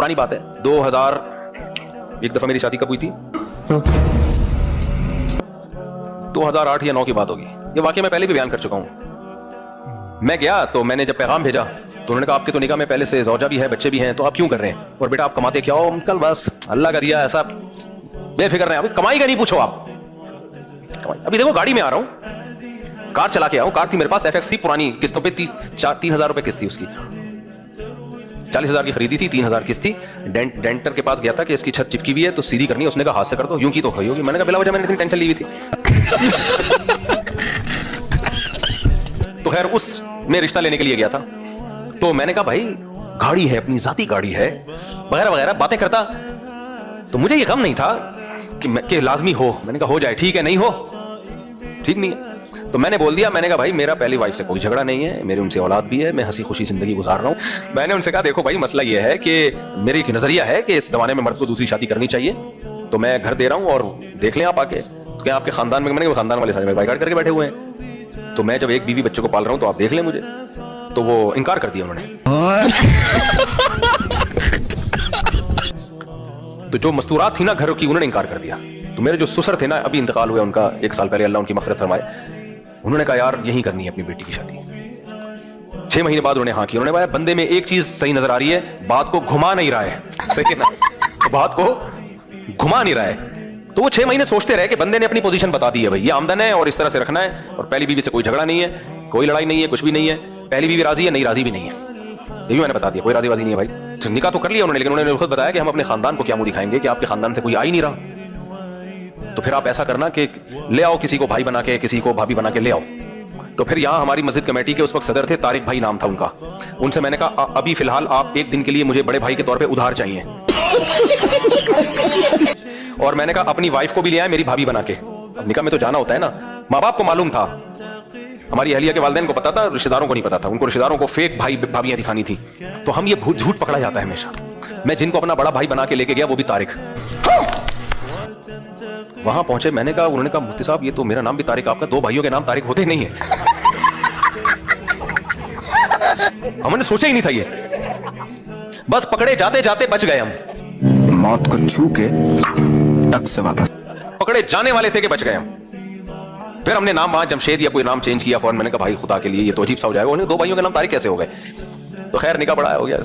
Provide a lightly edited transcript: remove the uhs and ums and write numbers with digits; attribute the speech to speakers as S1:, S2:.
S1: पुरानी बात है, 2000 एक दफा मेरी शादी कब हुई थी, 2008 या 9 की बात होगी। ये वाकया मैं पहले भी बयान कर चुका हूं। मैं गया तो मैंने जब पैगाम भेजा तो उन्होंने कहा आपके तो निकाह में पहले से ज़ौजा भी है, बच्चे भी हैं, तो आप क्यों कर रहे हैं, और बेटा आप कमाते क्या हो? अंकल बस अल्लाह का दिया, ऐसा बेफिक्र रहे, अभी कमाई का नहीं पूछो आप। अभी देखो गाड़ी में आ रहा हूं, कार चला के आऊं, कार थी मेरे पास, FX थी पुरानी, किस्तों पे 3,000 रुपए किस्त थी उसकी, 40,000 की खरीदी थी, 3,000 किस्त थी। डेंटर के पास गया था कि इसकी छत चिपकी हुई है तो सीधी करनी है, उसने कहा हाथ से कर दो, यूं की तो खई होगी। मैंने कहा बिला वजह मैंने इतनी टेंशन ली हुई थी। तो खैर उसमें रिश्ता लेने के लिए गया था, तो मैंने कहा भाई गाड़ी है, अपनी जाती गाड़ी है, वगैरह वगैरह बातें करता, तो मुझे ये गम नहीं था कि लाजमी हो। मैंने कहा हो जाए, ठीक है, नहीं हो ठीक नहीं है। तो मैंने बोल दिया, मैंने कहा भाई मेरा पहली वाइफ से कोई झगड़ा नहीं है, मेरी उनसे औलाद भी है, मैं हंसी खुशी जिंदगी गुजार रहा हूं। मैंने उनसे कहा देखो भाई मसला ये है कि मेरी एक नजरिया है कि इस जमाने में मर्द को दूसरी शादी करनी चाहिए, तो मैं घर दे रहा हूं और देख लें आप आके, तो क्या आपके खानदान में, मैंने खानदान वाले सारे मेरे बाइकाट करके बैठे हुए हैं, तो मैं जब एक बीवी बच्चे को पाल रहा हूं तो आप देख लें मुझे। तो वो इनकार कर दिया उन्होंने। तो जो मस्तूरात थी ना घर की, उन्होंने इनकार कर दिया। तो मेरे जो ससुर थे ना, अभी इंतकाल हुआ उनका 1 साल पहले, अल्लाह उनकी मग़फ़िरत फरमाए, उन्होंने कहा यार यही करनी है अपनी बेटी की शादी। 6 महीने बाद उन्होंने हाँ की। उन्होंने कहा बंदे में एक चीज सही नजर आ रही है, बात को घुमा नहीं रहा है, सही है ना, तो बात को घुमा नहीं रहा है। तो वो 6 महीने सोचते रहे कि बंदे ने अपनी पोजीशन बता दी है, भाई ये आमदन है और इस तरह से रखना है, और पहली बीवी से कोई झगड़ा नहीं है, कोई लड़ाई नहीं है, कुछ भी नहीं है, पहली बीवी राजी है, नहीं राजी भी नहीं है, ये भी मैंने बता दिया, कोई राजी वाजी नहीं है भाई। तो निकाह तो कर लिया उन्होंने, लेकिन उन्होंने खुद बताया कि हम अपने खानदान को क्या मुंह दिखाएंगे कि आपके खानदान से कोई आ ही नहीं रहा, तो फिर आप ऐसा करना कि ले आओ किसी को भाई बना के, किसी को भाभी बना के ले आओ। तो फिर यहाँ हमारी मस्जिद कमेटी के उस वक्त सदर थे, तारिक भाई नाम था उनका। उनसे मैंने कहा अभी फिलहाल आप एक दिन के लिए मुझे बड़े भाई के तौर पे उधार चाहिए, और मैंने कहा अपनी वाइफ को भी ले आए मेरी भाभी बना के। अब निकाह में तो जाना होता है ना, माँ बाप को मालूम था, हमारी अहलिया के वालिदैन को पता था, रिश्तेदारों को नहीं पता था। उनको रिश्तेदारों को फेक भाई भाभियां दिखानी थी, तो हम ये झूठ पकड़ा जाता है हमेशा। मैं जिनको अपना बड़ा भाई बना के लेके गया वो भी तारिक। वहां पहुंचे, मैंने कहा, उन्होंने कहा मुफ्ती साहब ये तो मेरा नाम भी तारिक, आपका 2 भाइयों के नाम तारिक होते नहीं है। हमने सोचा ही नहीं था ये, बस पकड़े जाते जाते बच गए हम,
S2: मौत को छू के टक से वापस,
S1: पकड़े जाने वाले थे कि बच गए हम। फिर हमने नाम वहां जमशेद या कोई नाम चेंज किया फौरन। मैंने कहा भाई खुदा के लिए ये तो अजीब सा हो जाएगा, 2 भाइयों के नाम तारिक कैसे हो गए। तो खैर निकाह बड़ा हो गया।